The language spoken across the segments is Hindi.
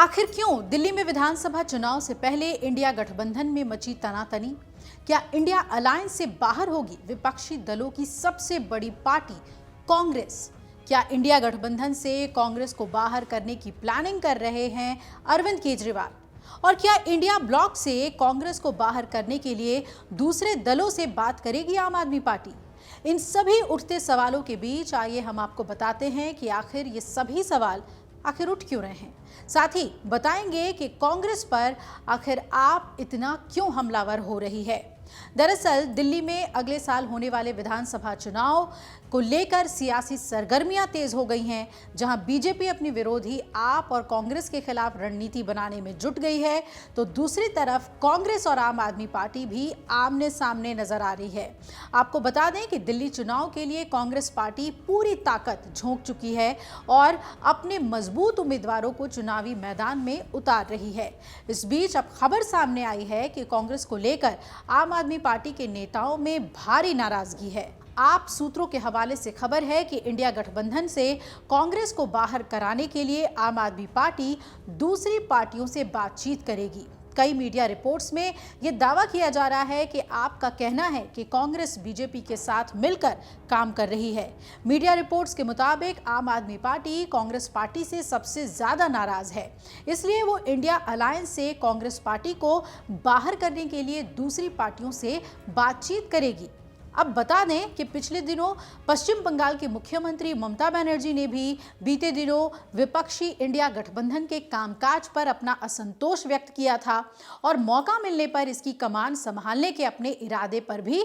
आखिर क्यों दिल्ली में विधानसभा चुनाव से पहले इंडिया गठबंधन में मची तनातनी? क्या इंडिया अलायंस से बाहर होगी विपक्षी दलों की सबसे बड़ी पार्टी कांग्रेस? क्या इंडिया गठबंधन से कांग्रेस को बाहर करने की प्लानिंग कर रहे हैं अरविंद केजरीवाल? और क्या इंडिया ब्लॉक से कांग्रेस को बाहर करने के लिए दूसरे दलों से बात करेगी आम आदमी पार्टी? इन सभी उठते सवालों के बीच आइए हम आपको बताते हैं कि आखिर ये सभी सवाल आखिर उठ क्यों रहे हैं। साथ ही बताएंगे कि कांग्रेस पर आखिर आप इतना क्यों हमलावर हो रही है। दरअसल दिल्ली में अगले साल होने वाले विधानसभा चुनाव को लेकर सियासी सरगर्मियां तेज हो गई हैं, जहां बीजेपी अपनी विरोधी आप और कांग्रेस के खिलाफ रणनीति बनाने में जुट गई है, तो दूसरी तरफ कांग्रेस और आम आदमी पार्टी भी आमने सामने नजर आ रही है। आपको बता दें कि दिल्ली चुनाव के लिए कांग्रेस पार्टी पूरी ताकत झोंक चुकी है और अपने मजबूत उम्मीदवारों को चुनावी मैदान में उतार रही है। इस बीच अब खबर सामने आई है कि कांग्रेस को लेकर आम आदमी पार्टी के नेताओं में भारी नाराजगी है। आप सूत्रों के हवाले से खबर है कि इंडिया गठबंधन से कांग्रेस को बाहर कराने के लिए आम आदमी पार्टी दूसरी पार्टियों से बातचीत करेगी। कई मीडिया रिपोर्ट्स में यह दावा किया जा रहा है कि आपका कहना है कि कांग्रेस बीजेपी के साथ मिलकर काम कर रही है। मीडिया रिपोर्ट्स के मुताबिक आम आदमी पार्टी कांग्रेस पार्टी से सबसे ज्यादा नाराज है, इसलिए वो इंडिया अलायंस से कांग्रेस पार्टी को बाहर करने के लिए दूसरी पार्टियों से बातचीत करेगी। अब बता दें कि पिछले दिनों पश्चिम बंगाल की मुख्यमंत्री ममता बनर्जी ने भी बीते दिनों विपक्षी इंडिया गठबंधन के कामकाज पर अपना असंतोष व्यक्त किया था और मौका मिलने पर इसकी कमान संभालने के अपने इरादे पर भी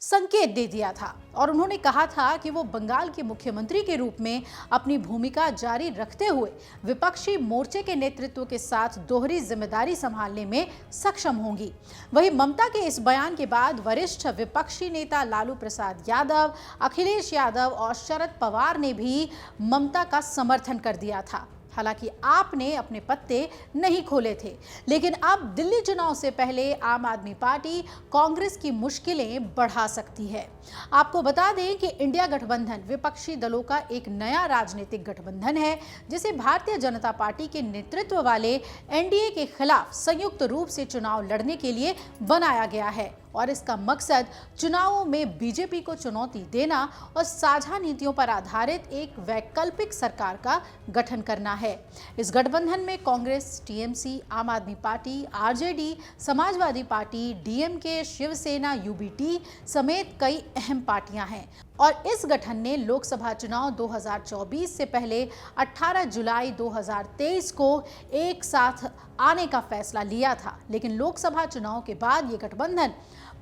संकेत दे दिया था। और उन्होंने कहा था कि वो बंगाल के मुख्यमंत्री के रूप में अपनी भूमिका जारी रखते हुए विपक्षी मोर्चे के नेतृत्व के साथ दोहरी जिम्मेदारी संभालने में सक्षम होंगी। वहीं ममता के इस बयान के बाद वरिष्ठ विपक्षी नेता लालू प्रसाद यादव, अखिलेश यादव और शरद पवार ने भी ममता का समर्थन कर दिया था। हालांकि आपने अपने पत्ते नहीं खोले थे, लेकिन अब दिल्ली चुनाव से पहले आम आदमी पार्टी कांग्रेस की मुश्किलें बढ़ा सकती है। आपको बता दें कि इंडिया गठबंधन विपक्षी दलों का एक नया राजनीतिक गठबंधन है, जिसे भारतीय जनता पार्टी के नेतृत्व वाले एनडीए के खिलाफ संयुक्त रूप से चुनाव लड़ने के लिए बनाया गया है और इसका मकसद चुनावों में बीजेपी को चुनौती देना और साझा नीतियों पर आधारित एक वैकल्पिक सरकार का गठन करना है। इस गठबंधन में कांग्रेस, टीएमसी, आम आदमी पार्टी, आरजेडी, समाजवादी पार्टी, डीएमके, शिवसेना, यूबीटी समेत कई अहम पार्टियां हैं और इस गठन ने लोकसभा चुनाव 2024 से पहले 18 जुलाई 2023 को एक साथ आने का फैसला लिया था, लेकिन लोकसभा चुनाव के बाद ये गठबंधन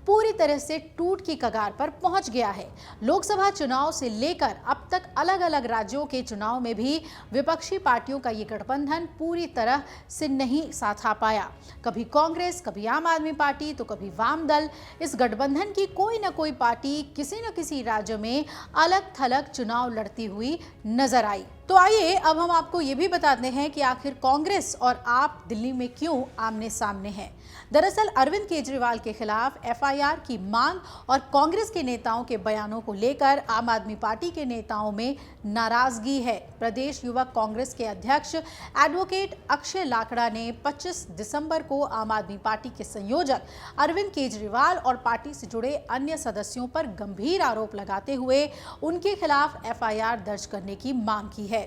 पूरी तरह से टूट की कगार पर पहुंच गया है। लोकसभा चुनाव से लेकर अब तक अलग अलग राज्यों के चुनाव में भी विपक्षी पार्टियों का ये गठबंधन पूरी तरह से नहीं साथ आ पाया। कभी कांग्रेस, कभी आम आदमी पार्टी तो कभी वाम दल। इस गठबंधन की कोई न कोई पार्टी किसी न किसी राज्य में अलग थलग चुनाव लड़ती हुई नजर आई। तो आइए अब हम आपको ये भी बताते हैं कि आखिर कांग्रेस और आप दिल्ली में क्यों आमने सामने हैं। दरअसल अरविंद केजरीवाल के खिलाफ एफआईआर की मांग और कांग्रेस के नेताओं के बयानों को लेकर आम आदमी पार्टी के नेताओं में नाराजगी है। प्रदेश युवक कांग्रेस के अध्यक्ष एडवोकेट अक्षय लाकड़ा ने 25 दिसंबर को आम आदमी पार्टी के संयोजक अरविंद केजरीवाल और पार्टी से जुड़े अन्य सदस्यों पर गंभीर आरोप लगाते हुए उनके खिलाफ एफआईआर दर्ज करने की मांग की है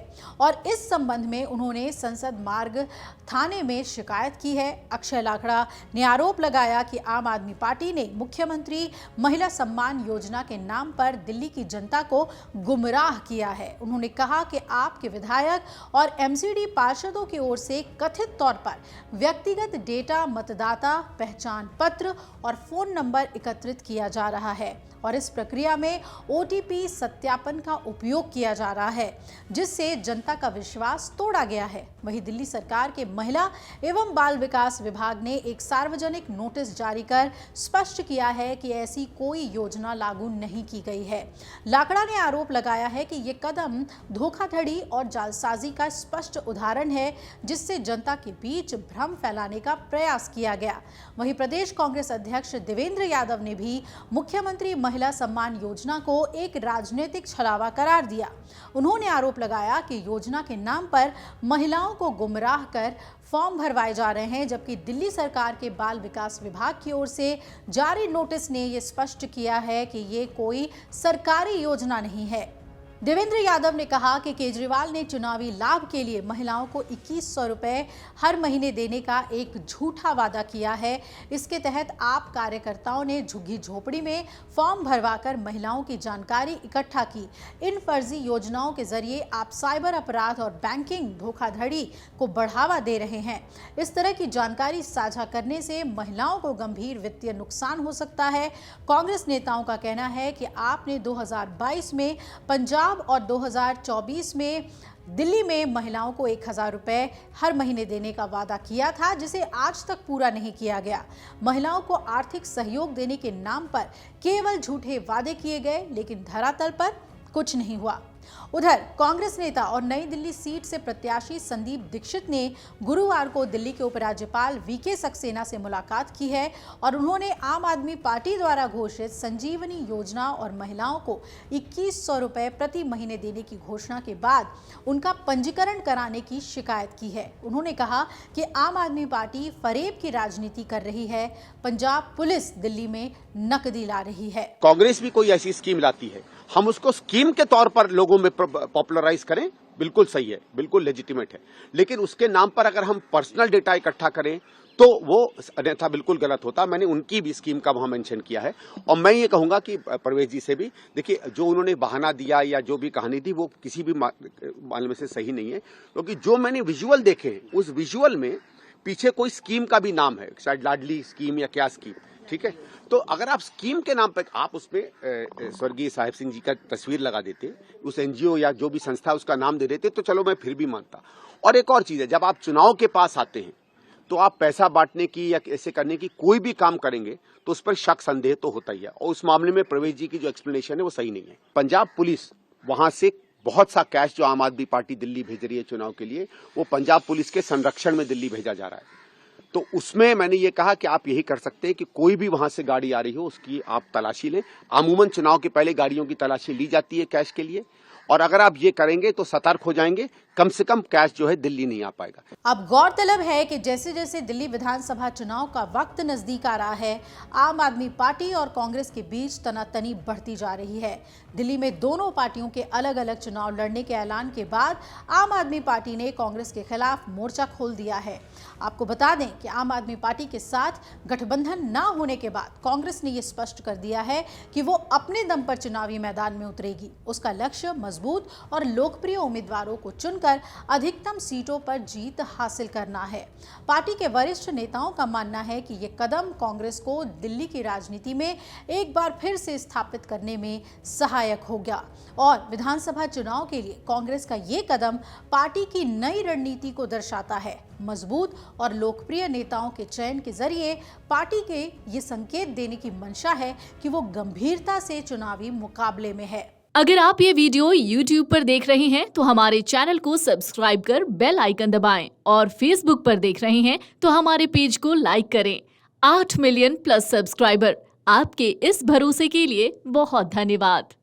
और इस संबंध में उन्होंने संसद मार्ग थाने में शिकायत की है। अक्षय लाकड़ा ने आरोप लगाया कि आम आदमी पार्टी ने मुख्यमंत्री महिला सम्मान योजना के नाम पर दिल्ली की जनता को गुमराह किया है। उन्होंने कहा कि आपके विधायक और एमसीडी पार्षदों की ओर से कथित तौर पर व्यक्तिगत डेटा, मतदाता पहचान पत्र और फोन नंबर एकत्रित किया जा रहा है और इस प्रक्रिया में ओटीपी सत्यापन का उपयोग किया जा रहा है, जिससे जनता का विश्वास तोड़ा गया है। वहीं दिल्ली सरकार के महिला एवं बाल विकास विभाग ने एक सार्वजनिक नोटिस जारी कर स्पष्ट किया है कि ऐसी कोई योजना लागू नहीं की गई है। लाकड़ा ने आरोप लगाया है कि ये कदम धोखाधड़ी और जालसाजी का स्पष्ट उदाहरण है, जिससे जनता के बीच भ्रम फैलाने का प्रयास किया गया। वहीं प्रदेश कांग्रेस अध्यक्ष देवेंद्र यादव ने भी मुख्यमंत्री महिला सम्मान योजना को एक राजनीतिक छलावा करार दिया। उन्होंने आरोप लगाया बताया कि योजना के नाम पर महिलाओं को गुमराह कर फॉर्म भरवाए जा रहे हैं, जबकि दिल्ली सरकार के बाल विकास विभाग की ओर से जारी नोटिस ने यह स्पष्ट किया है कि ये कोई सरकारी योजना नहीं है। देवेंद्र यादव ने कहा कि केजरीवाल ने चुनावी लाभ के लिए महिलाओं को 2100 रुपए हर महीने देने का एक झूठा वादा किया है। इसके तहत आप कार्यकर्ताओं ने झुग्गी झोपड़ी में फॉर्म भरवाकर महिलाओं की जानकारी इकट्ठा की। इन फर्जी योजनाओं के जरिए आप साइबर अपराध और बैंकिंग धोखाधड़ी को बढ़ावा दे रहे हैं। इस तरह की जानकारी साझा करने से महिलाओं को गंभीर वित्तीय नुकसान हो सकता है। कांग्रेस नेताओं का कहना है कि आपने 2022 में पंजाब और 2024 में दिल्ली में महिलाओं को 1000 रुपए हर महीने देने का वादा किया था, जिसे आज तक पूरा नहीं किया गया। महिलाओं को आर्थिक सहयोग देने के नाम पर केवल झूठे वादे किए गए, लेकिन धरातल पर कुछ नहीं हुआ। उधर कांग्रेस नेता और नई दिल्ली सीट से प्रत्याशी संदीप दीक्षित ने गुरुवार को दिल्ली के उपराज्यपाल वीके सक्सेना से मुलाकात की है और उन्होंने आम आदमी पार्टी द्वारा घोषित संजीवनी योजना और महिलाओं को 2100 रुपए प्रति महीने देने की घोषणा के बाद उनका पंजीकरण कराने की शिकायत की है। उन्होंने कहा कि आम आदमी पार्टी फरेब की राजनीति कर रही है। पंजाब पुलिस दिल्ली में नकदी ला रही है। कांग्रेस भी कोई ऐसी स्कीम लाती है, हम उसको स्कीम के तौर पर लोगों में पॉपुलराइज करें, बिल्कुल सही है, बिल्कुल लेजिटिमेट है। लेकिन उसके नाम पर अगर हम पर्सनल डेटा इकट्ठा करें तो वो अन्यथा बिल्कुल गलत होता। मैंने उनकी भी स्कीम का वहां मेंशन किया है। और मैं ये कहूंगा कि परवेज जी से भी, देखिए जो उन्होंने बहाना दिया या जो भी कहानी थी वो किसी भी मामले में से सही नहीं है, क्योंकि जो मैंने विजुअल देखे उस विजुअल में पीछे कोई स्कीम का भी नाम है, शायद लाडली स्कीम या क्या स्कीम, ठीक है। तो अगर आप स्कीम के नाम पर आप उसमें स्वर्गीय साहिब सिंह जी का तस्वीर लगा देते, उस एनजीओ या जो भी संस्था उसका नाम दे देते, तो चलो मैं फिर भी मानता। और एक और चीज है, जब आप चुनाव के पास आते हैं तो आप पैसा बांटने की या ऐसे करने की कोई भी काम करेंगे तो उस पर शक संदेह तो होता ही है। और उस मामले में प्रवेश जी की जो एक्सप्लेनेशन है वो सही नहीं है। पंजाब पुलिस वहां से बहुत सा कैश जो आम आदमी पार्टी दिल्ली भेज रही है चुनाव के लिए, वो पंजाब पुलिस के संरक्षण में दिल्ली भेजा जा रहा है। तो उसमें मैंने ये कहा कि आप यही कर सकते हैं कि कोई भी वहां से गाड़ी आ रही हो उसकी आप तलाशी लें। अमूमन चुनाव के पहले गाड़ियों की तलाशी ली जाती है कैश के लिए, और अगर आप ये करेंगे तो सतर्क हो जाएंगे, कम से कम कैश जो है दिल्ली नहीं आ पाएगा। अब गौरतलब है कि जैसे जैसे दिल्ली विधानसभा चुनाव का वक्त नजदीक आ रहा है, आम आदमी पार्टी और कांग्रेस के बीच तनातनी बढ़ती जा रही है। दिल्ली में दोनों पार्टियों के अलग अलग चुनाव लड़ने के ऐलान के बाद आम आदमी पार्टी ने कांग्रेस के खिलाफ मोर्चा खोल दिया है। आपको बता दें कि आम आदमी पार्टी के साथ गठबंधन न होने के बाद कांग्रेस ने यह स्पष्ट कर दिया है कि वो अपने दम पर चुनावी मैदान में उतरेगी। उसका लक्ष्य मजबूत और लोकप्रिय उम्मीदवारों को चुनकर अधिकतम सीटों पर जीत हासिल करना है। पार्टी के वरिष्ठ नेताओं का मानना है कि ये कदम कांग्रेस को दिल्ली की राजनीति में एक बार फिर से स्थापित करने में सहायक होगा और विधानसभा चुनाव के लिए कांग्रेस का ये कदम पार्टी की नई रणनीति को दर्शाता है। मजबूत और लोकप्रिय नेताओं के चयन के जरिए पार्टी के ये संकेत देने की मंशा है कि वो गंभीरता से चुनावी मुकाबले में है। अगर आप ये वीडियो YouTube पर देख रहे हैं तो हमारे चैनल को सब्सक्राइब कर बेल आइकन दबाएं और Facebook पर देख रहे हैं तो हमारे पेज को लाइक करें। 8 मिलियन प्लस सब्सक्राइबर, आपके इस भरोसे के लिए बहुत धन्यवाद।